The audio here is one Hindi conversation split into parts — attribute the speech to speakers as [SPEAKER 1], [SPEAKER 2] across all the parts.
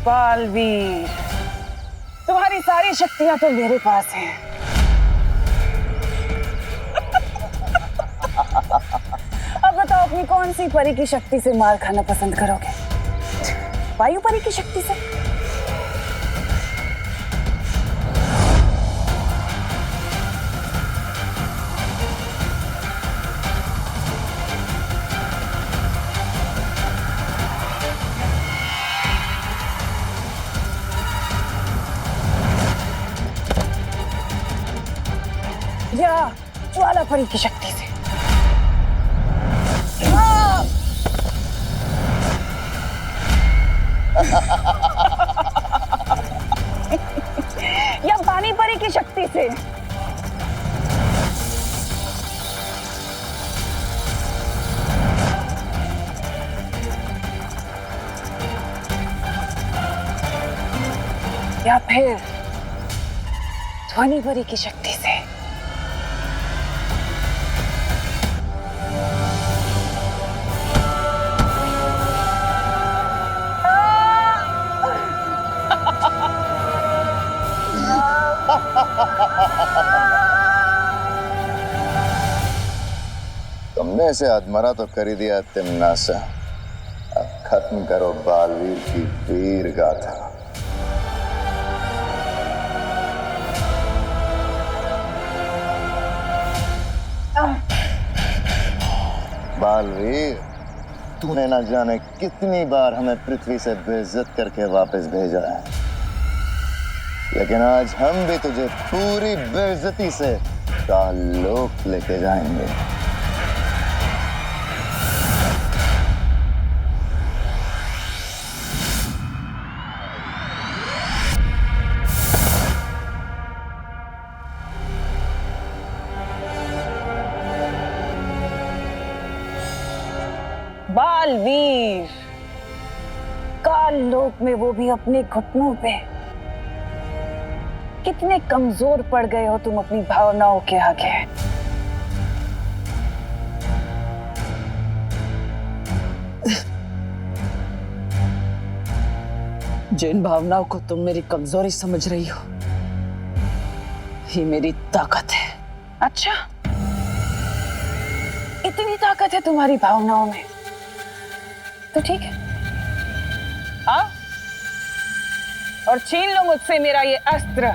[SPEAKER 1] बालवीर, तुम्हारी सारी शक्तियां तो मेरे पास हैं। अब बताओ अपनी कौन सी परी की शक्ति से मार खाना पसंद करोगे? वायु परी की शक्ति से? या ज्वाला परी की शक्ति से? या पानी परी की शक्ति से? या फिर ध्वनि परी की शक्ति से?
[SPEAKER 2] तुमने इसे अधमरा तो कर ही दिया तिम्नासा। अब खत्म करो बालवीर की वीर गाथा। बालवीर, तूने ना जाने कितनी बार हमें पृथ्वी से बेइज्जत करके वापस भेजा है, लेकिन आज हम भी तुझे पूरी बेइज्जती से कालोक लेके जाएंगे।
[SPEAKER 1] बालवीर, काल लोक में वो भी अपने घुटनों पे। कितने कमजोर पड़ गए हो तुम अपनी भावनाओं के आगे। जिन भावनाओं को तुम मेरी कमजोरी समझ रही हो, ये मेरी ताकत है। अच्छा, इतनी ताकत है तुम्हारी भावनाओं में, तो ठीक है, आओ और छीन लो मुझसे मेरा ये अस्त्र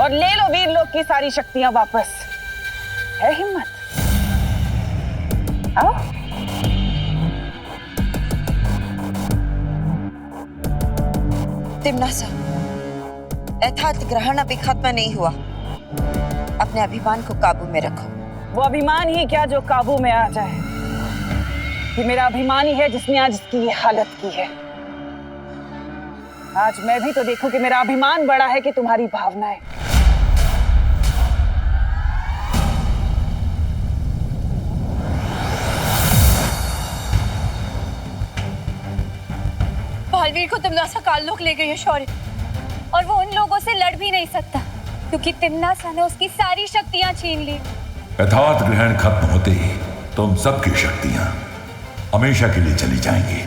[SPEAKER 1] और ले लो वीर लोक की सारी शक्तियां वापस। है हिम्मत? आओ।
[SPEAKER 3] तिम्नासा, यथार्थ ग्रहण अभी खत्म नहीं हुआ। अपने अभिमान को काबू में रखो।
[SPEAKER 1] वो अभिमान ही क्या जो काबू में आ जाए। ये मेरा अभिमान ही है जिसने आज इसकी ये हालत की है। आज मैं भी तो देखूं कि मेरा अभिमान बड़ा है कि तुम्हारी भावनाएं।
[SPEAKER 4] बालवीर को तिम्नासा काललोक ले गई है शौर्य, और वो उन लोगों से लड़ भी नहीं सकता क्योंकि तिम्नासा ने उसकी सारी शक्तियां छीन ली।
[SPEAKER 5] यथार्थ ग्रहण खत्म होते ही तुम सबकी शक्तियां हमेशा के लिए चली जाएंगी।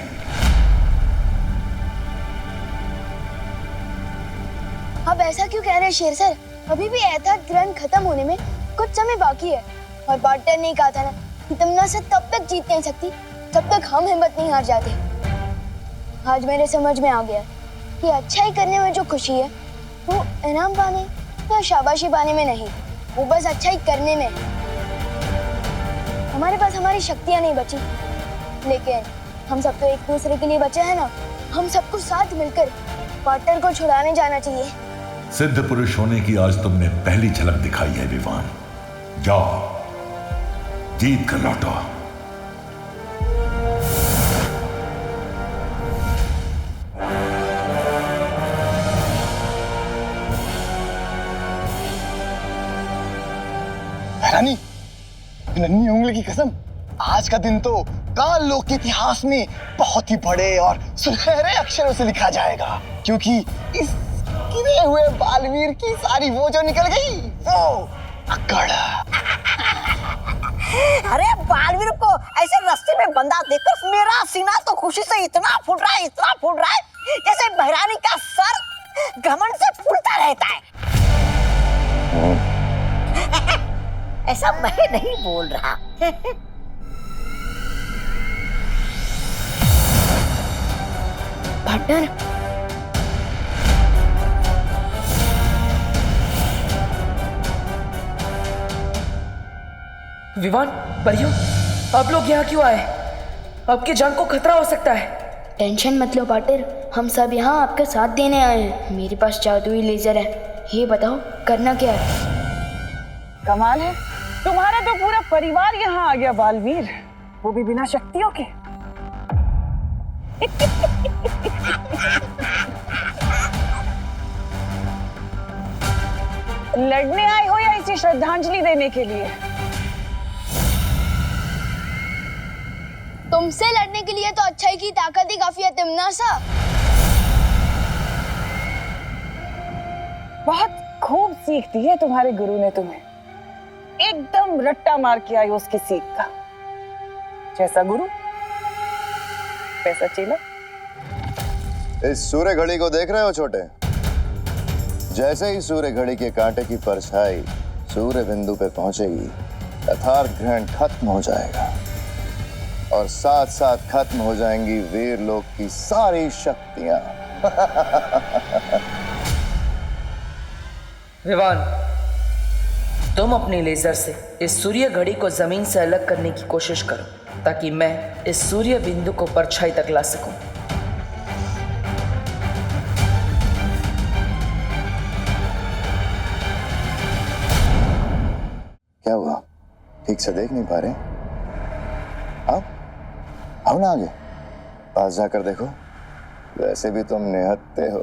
[SPEAKER 6] आप ऐसा क्यों कह रहे हैं शेर सर? अभी भी यथार्थ ग्रहण खत्म होने में कुछ समय बाकी है, और पार्टनर ने कहा था ना कि तिम्नासा तब तक जीत नहीं सकती जब तक हम हिम्मत नहीं हार जाते। आज मेरे समझ में आ गया कि अच्छाई करने में जो खुशी है वो इनाम पाने या शाबाशी पाने में नहीं, वो बस अच्छाई करने में है। हमारे पास हमारी शक्तियां नहीं बची, लेकिन हम सब तो एक दूसरे के लिए बचे हैं ना। हम सबको साथ मिलकर पार्टनर को छुड़ाने जाना चाहिए।
[SPEAKER 5] सिद्ध पुरुष होने की आज तुमने पहली झलक दिखाई है विवान। जाओ, जीत कर लौटो।
[SPEAKER 7] रानी, नन्ही उंगली की कसम, आज का दिन तो काल लोक के इतिहास में बहुत ही बड़े और सुनहरे अक्षरों से लिखा जाएगा, क्योंकि इस गिरे हुए बालवीर की सारी वो जो निकल गई वो अकड़।
[SPEAKER 8] अरे बालवीर को ऐसे रास्ते में बंदा देखकर मेरा सीना तो खुशी से इतना फूल रहा है, इतना फूल रहा है, जैसे बहरानी का सर घमंड से फूलता रहता है। ऐसा मैं नहीं बोल रहा।
[SPEAKER 6] पार्टनर,
[SPEAKER 9] विवान, परियों, आप लोग यहाँ क्यों आए? आपकी जान को खतरा हो सकता है।
[SPEAKER 6] टेंशन मत लो पार्टनर, हम सब यहाँ आपका साथ देने आए हैं। मेरे पास जादुई लेजर है, ये बताओ करना क्या है?
[SPEAKER 1] कमाल है, तुम्हारा तो पूरा परिवार यहाँ आ गया बालवीर, वो भी बिना शक्तियों के। लड़ने आए हो या इसे श्रद्धांजलि देने के लिए?
[SPEAKER 6] तुमसे लड़ने के लिए तो अच्छाई की ताकत ही काफी है तिमनासा।
[SPEAKER 1] बहुत खूब सीख दी है तुम्हारे गुरु ने तुम्हें, एकदम रट्टा मार के आई उसकी सीख का। जैसा गुरु वैसा चेला।
[SPEAKER 2] इस सूर्य घड़ी को देख रहे हो छोटे? जैसे ही सूर्य घड़ी के कांटे की परछाई सूर्य बिंदु पे पहुंचेगी, यथार्थ ग्रहण खत्म हो जाएगा और साथ साथ खत्म हो जाएंगी वीर लोक की सारी शक्तियां।
[SPEAKER 9] विवान, तुम अपने लेजर से इस सूर्य घड़ी को जमीन से अलग करने की कोशिश करो, ताकि मैं इस सूर्य बिंदु को परछाई तक ला सकूं।
[SPEAKER 2] क्या हुआ? ठीक से देख नहीं पा रहे? आओ ना आगे, पास जाकर देखो। वैसे भी तुम निहत्थे हो।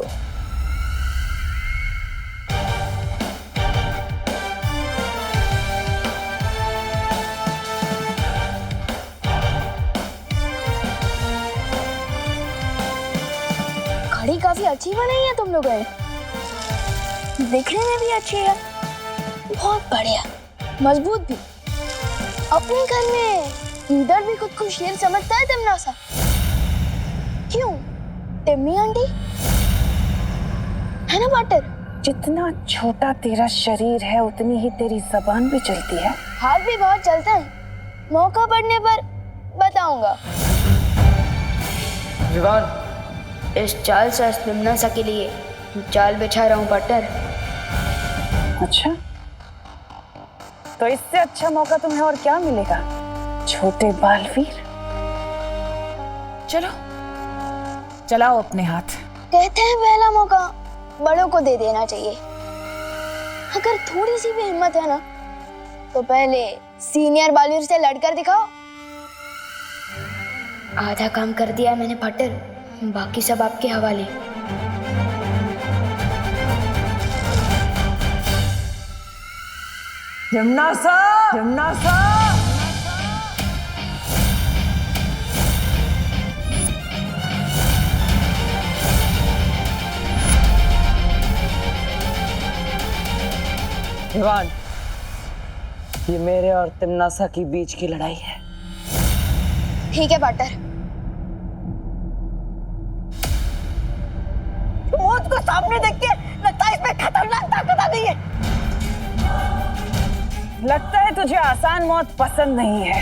[SPEAKER 6] घड़ी काफी अच्छी बनाई है तुम लोगों ने, दिखने में भी अच्छी है, बहुत बढ़िया, मजबूत भी। अपने घर में इधर भी खुद को शेर समझता है तिमनासा। क्यों? टिम्मी आंटी है ना पार्टनर?
[SPEAKER 1] जितना छोटा तेरा शरीर है उतनी ही तेरी जबान भी चलती है।
[SPEAKER 6] हाथ भी बहुत चलता है, मौका पड़ने पर बताऊंगा।
[SPEAKER 9] विवान,
[SPEAKER 6] इस चाल से तिमनासा के लिए जाल बिछा रहा हूँ पार्टनर।
[SPEAKER 1] अच्छा, तो इससे अच्छा मौका तुम्हें और क्या मिलेगा छोटे बालवीर? चलो चलाओ अपने हाथ।
[SPEAKER 6] कहते हैं पहला मौका बड़ों को दे देना चाहिए। अगर थोड़ी सी भी हिम्मत है ना, तो पहले सीनियर बालवीर से लड़कर दिखाओ। आधा काम कर दिया मैंने पार्टनर, बाकी सब आपके हवाले।
[SPEAKER 9] तिमनासा, तिमनासा।
[SPEAKER 1] विवान, ये मेरे और तिमनासा के बीच की लड़ाई है।
[SPEAKER 6] ठीक है पार्टनर।
[SPEAKER 8] मौत को सामने देख के लगता है इसमें खतरनाक ताकत आ गई है।
[SPEAKER 1] लगता है तुझे आसान मौत पसंद नहीं है।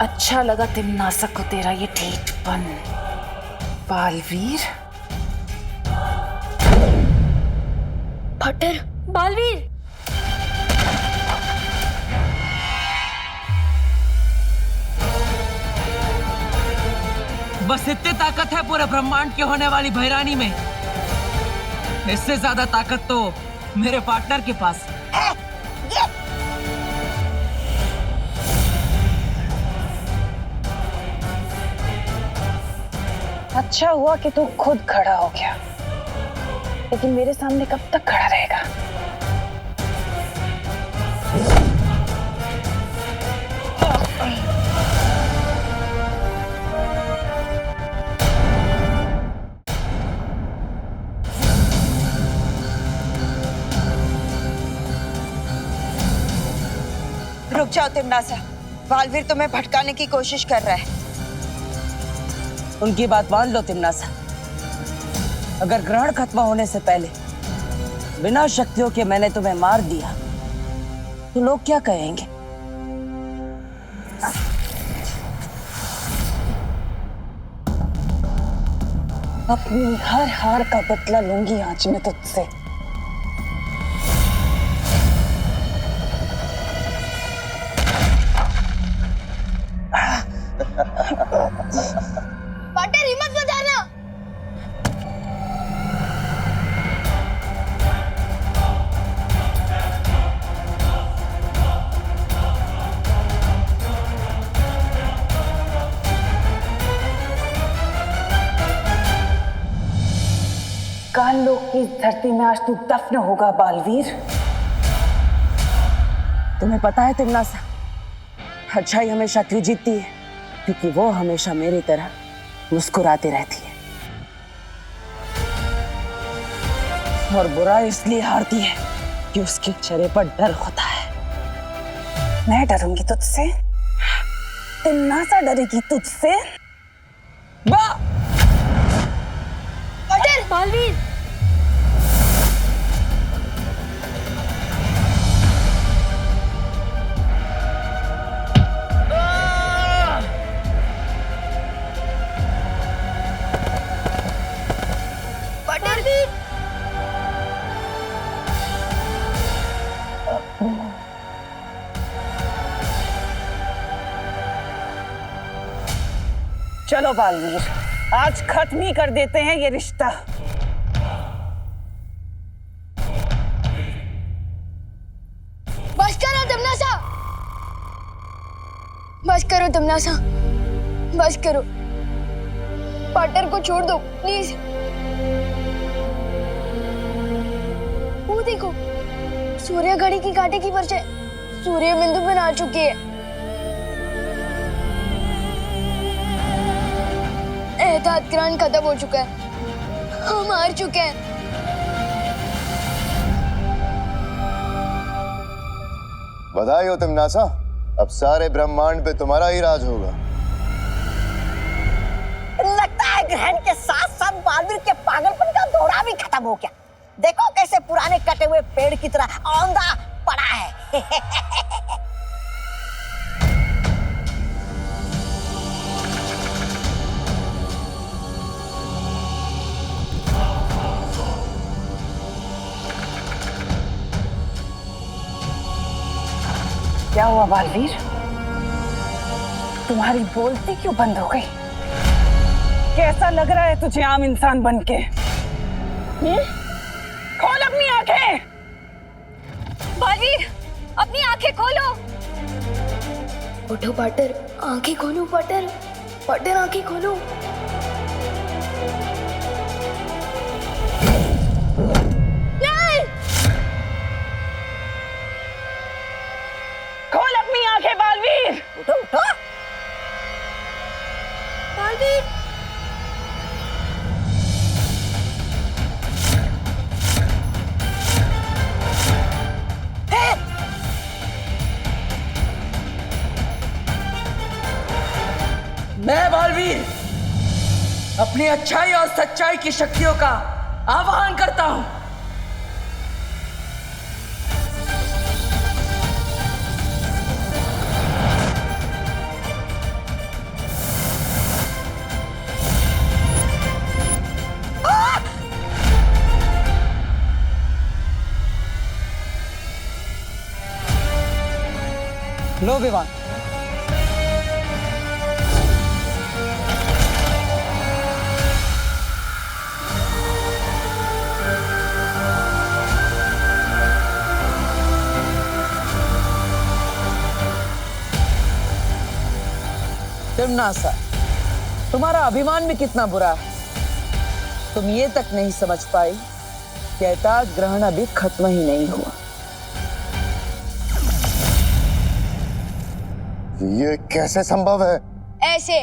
[SPEAKER 1] अच्छा लगा तिमनासा को तेरा ये ढीठपन बालवीर।
[SPEAKER 6] पार्टनर,
[SPEAKER 4] बालवीर,
[SPEAKER 10] बस इतनी ताकत है पूरे ब्रह्मांड के होने वाली भैरानी में। इससे ज्यादा ताकत तो मेरे पार्टनर के पास है।
[SPEAKER 1] अच्छा हुआ कि तू खुद खड़ा हो गया, लेकिन मेरे सामने कब तक खड़ा रहेगा?
[SPEAKER 3] रुक जाओ तिमनासा, बालवीर तुम्हें भटकाने की कोशिश कर रहा है।
[SPEAKER 10] उनकी बात मान लो तिमनासा। अगर ग्रहण खत्म होने से पहले बिना शक्तियों के मैंने तुम्हें मार दिया तो लोग क्या कहेंगे?
[SPEAKER 1] अपनी हर हार का बदला लूंगी आज मैं तुझसे।
[SPEAKER 6] पार्टनर हिम्मत मत हारना।
[SPEAKER 1] काल लोक की इस धरती में आज तू दफन होगा बालवीर।
[SPEAKER 10] तुम्हें पता है तिमनासा, अच्छाई हमेशा क्यों जीतती है? क्योंकि वो हमेशा मेरी तरह मुस्कुराती रहती है, और बुरा इसलिए हारती है कि उसके चेहरे पर डर होता है।
[SPEAKER 1] मैं डरूंगी तुझसे? तिमनासा डरेगी तुझसे?
[SPEAKER 6] पार्टनर बालवीर,
[SPEAKER 1] चलो बालवीर, आज खत्म ही कर देते हैं ये रिश्ता।
[SPEAKER 6] बस करो तिमनासा, बस करो तिमनासा, बस करो। पार्टनर को छोड़ दो प्लीज। वो देखो, सूर्य घड़ी की कांटे की परछाई सूर्य बिंदु पर आ चुकी है। एहतियात ग्रहण खत्म हो चुका है, हम हार चुके हैं।
[SPEAKER 2] बधाई हो तिमनासा, अब सारे ब्रह्मांड पे तुम्हारा ही राज होगा।
[SPEAKER 8] लगता है ग्रहण के साथ साथ बालवीर के पागलपन का दौरा भी खत्म हो गया। देखो कैसे पुराने कटे हुए पेड़ की तरह औंधा पड़ा है।
[SPEAKER 1] क्या हुआ बालवीर? तुम्हारी बोलती क्यों बंद हो गई? कैसा लग रहा है तुझे आम इंसान बनके? खोल अपनी आंखें।
[SPEAKER 4] बालवीर, अपनी आंखें खोलो।
[SPEAKER 6] उठो पार्टनर, आंखें खोलो पार्टनर, पार्टनर आंखें खोलो। नहीं!
[SPEAKER 1] खोल अपनी आंखें बालवीर।
[SPEAKER 8] उठो उठो।
[SPEAKER 6] बालवीर,
[SPEAKER 10] मैं बालवीर अपनी अच्छाई और सच्चाई की शक्तियों का आह्वान करता हूं। लो विवान, तिमनासा, तुम्हारा अभिमान भी कितना बुरा है। तुम ये तक नहीं समझ पाई कि एहतियात ग्रहण अभी खत्म ही नहीं हुआ।
[SPEAKER 2] ये कैसे संभव है?
[SPEAKER 6] ऐसे।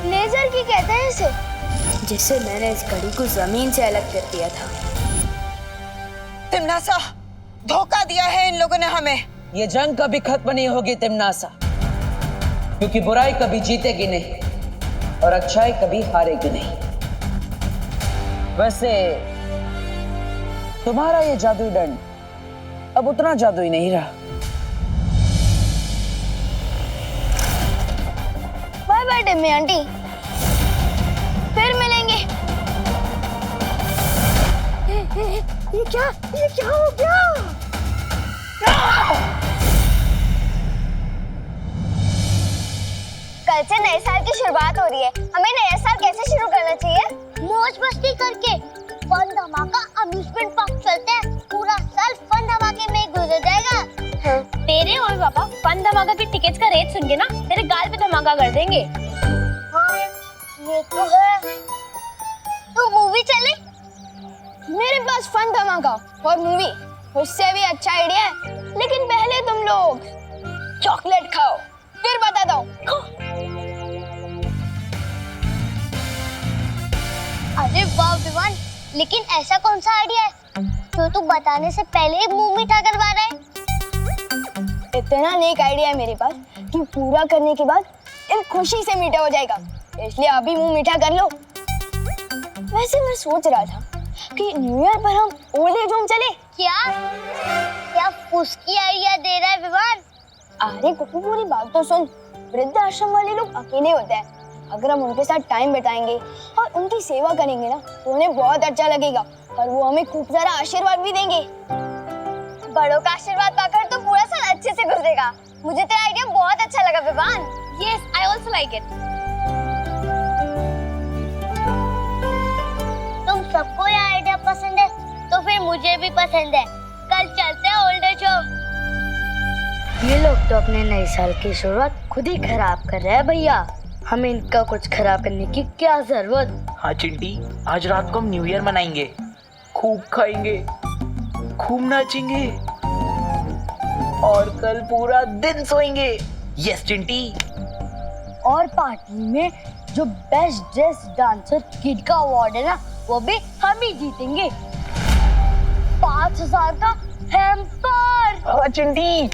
[SPEAKER 6] लेजर की कहते हैं इसे। जिससे मैंने इस घड़ी को जमीन से अलग कर दिया था।
[SPEAKER 3] तिमनासा, धोखा दिया है इन लोगों ने हमें।
[SPEAKER 10] ये जंग कभी खत्म नहीं होगी तिमनासा, क्योंकि बुराई कभी जीतेगी नहीं और अच्छाई कभी हारेगी नहीं। वैसे तुम्हारा ये जादुई दंड अब उतना जादुई नहीं रहा।
[SPEAKER 6] बाय बाय टिम्मी आंटी, फिर मिलेंगे। ये क्या हो गया? कल से नए साल की शुरुआत हो रही है, हमें नया साल कैसे शुरू करना चाहिए? मौज मस्ती करके। फन धमाका अम्यूजमेंट पार्क चलते हैं, पूरा साल फन धमाके में गुजर जाएगा।
[SPEAKER 4] तेरे और पापा फन धमाका की टिकट्स का रेट सुन के ना तेरे गाल पे धमाका कर देंगे।
[SPEAKER 6] हाँ, ये तो है। तो मूवी चले? मेरे पास फन धमाका और मूवी, उससे भी अच्छा आइडिया है। लेकिन पहले तुम लोग चॉकलेट खाओ, फिर बताता हूँ। अरे वाह विवान, लेकिन ऐसा कौन सा आइडिया है जो तू बताने से पहले ही मुंह मीठा करवा रहा है? इतना नेक आइडिया है मेरे पास कि पूरा करने के बाद दिल खुशी से मीठा हो जाएगा, इसलिए अभी मुंह मीठा कर लो। वैसे मैं सोच रहा था कि न्यू ईयर पर हम ओल्ड एज होम चले। क्या फुसकी आइडिया दे रहा है विवान? अरे कुकू, पूरी बात तो सुन। वृद्ध आश्रम वाले लोग अकेले होते हैं, अगर हम उनके साथ टाइम बिताएंगे और उनकी सेवा करेंगे ना तो उन्हें बहुत अच्छा लगेगा और वो हमें खूब सारा आशीर्वाद भी देंगे। बड़ों का आशीर्वाद पाकर तो पूरा साल अच्छे से गुजरेगा। मुझे तेरा आइडिया बहुत अच्छा लगा Vivaan.
[SPEAKER 4] Yes, I also like it.
[SPEAKER 6] तुम सबको ये आइडिया पसंद है तो फिर मुझे भी पसंद है। कल चलते हैं ओल्ड एज होम। ये लोग तो अपने नए साल की शुरुआत खुद ही खराब कर रहे हैं भैया, हमें इनका कुछ खराब करने की क्या जरूरत।
[SPEAKER 11] हाँ चिंटी, आज रात को हम न्यू ईयर मनाएंगे, खूब खाएंगे, खूब नाचेंगे और कल पूरा दिन सोएंगे। यस चिंटी।
[SPEAKER 6] और पार्टी में जो बेस्ट ड्रेस डांसर किड का अवार्ड है ना, वो भी हम ही जीतेंगे। 5000 का हैम्पर।
[SPEAKER 11] हाँ चिंटी।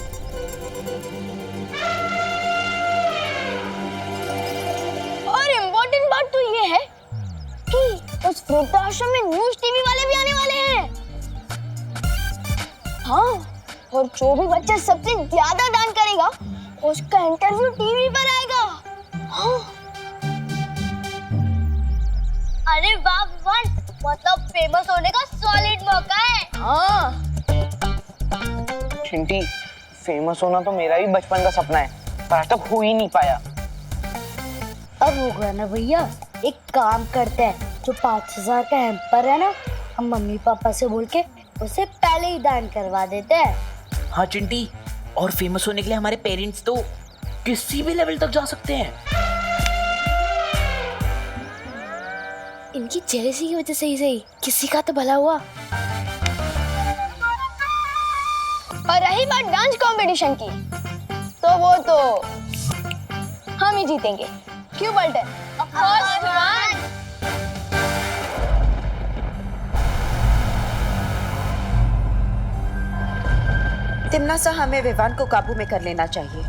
[SPEAKER 6] और इम्पोर्टेंट बात तो ये है कि उस वृद्धाश्रम में न्यूज टीवी वाले भी आने वाले हैं। हाँ, और जो भी बच्चा सबसे ज्यादा दान करेगा उसका इंटरव्यू टीवी पर आएगा। हाँ। अरे वाह विवान, मतलब फेमस होने का सॉलिड मौका है। हाँ।
[SPEAKER 11] चिंटी, फेमस होना तो मेरा भी बचपन का सपना है, पर आज तक हो ही नहीं पाया।
[SPEAKER 6] अब होगा ना भैया, एक काम करते हैं, जो 5000 का हैम्पर है ना, हम मम्मी पापा से बोल के उसे पहले ही दान करवा देते हैं।
[SPEAKER 11] हाँ चिंटी, और फेमस होने के लिए हमारे पेरेंट्स तो किसी भी लेवल तक जा सकते हैं।
[SPEAKER 6] इनकी जेलसी की वजह से ही किसी का तो भला हुआ। और रही बात डांस कंपटीशन की, तो वो तो हम ही जीतेंगे। क्यों बल्टन? Of course Vivaan.
[SPEAKER 3] तिमनासा, हमें विवान को काबू में कर लेना चाहिए।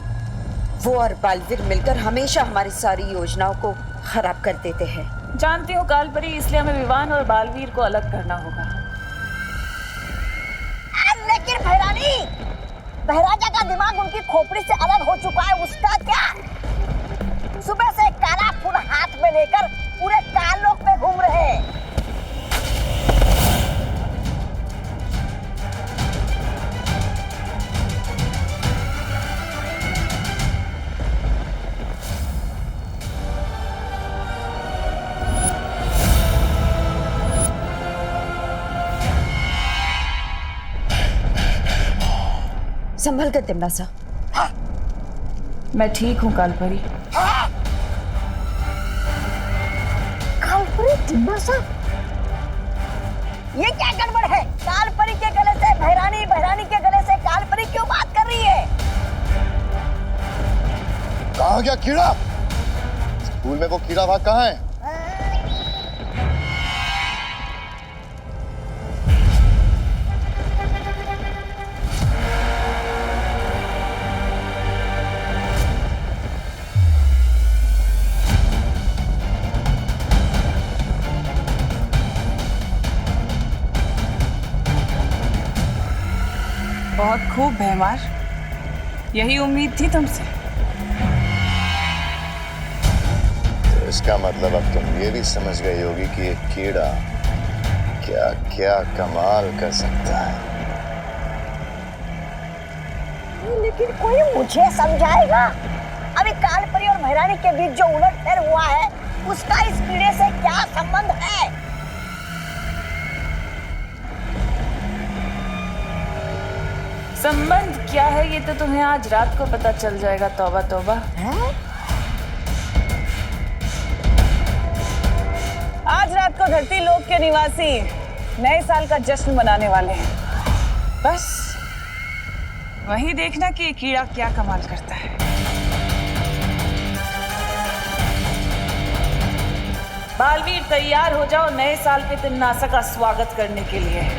[SPEAKER 3] वो और बालवीर मिलकर हमेशा हमारी सारी योजनाओं को खराब कर देते हैं।
[SPEAKER 1] जानती हूँ कालपरी, इसलिए हमें विवान और बालवीर को अलग करना होगा।
[SPEAKER 8] लेकिन भैरानी, बहराजा का दिमाग उनकी खोपड़ी से अलग हो चुका है, उसका क्या? सुबह से काला फूल हाथ में लेकर पूरे कालोक में घूम रहे हैं।
[SPEAKER 3] संभल कर तिमनासा।
[SPEAKER 1] मैं ठीक हूँ कालपरी।
[SPEAKER 6] कालपरी? तिमनासा?
[SPEAKER 8] ये क्या गड़बड़ है? कालपरी के गले से भैरानी, भैरानी के गले से कालपरी क्यों बात कर रही है?
[SPEAKER 2] कहाँ गया कीड़ा? स्कूल में वो कीड़ा भाग कहाँ है?
[SPEAKER 1] बहुत खूब भैमार, यही उम्मीद थी तुमसे।
[SPEAKER 2] तो इसका मतलब अब तुम ये भी समझ गई होगी कि एक कीड़ा क्या क्या कमाल कर सकता है।
[SPEAKER 8] लेकिन कोई मुझे समझाएगा, अभी कालपरी और भैरानी के बीच जो उलटफेर हुआ है उसका इस कीड़े से क्या संबंध है?
[SPEAKER 1] संबंध क्या है ये तो तुम्हें आज रात को पता चल जाएगा। तौबा तौबा। आज रात को धरती लोक के निवासी नए साल का जश्न मनाने वाले हैं। बस वही देखना कि ये कीड़ा क्या कमाल करता है। बालवीर तैयार हो जाओ नए साल पे तिमनासा का स्वागत करने के लिए।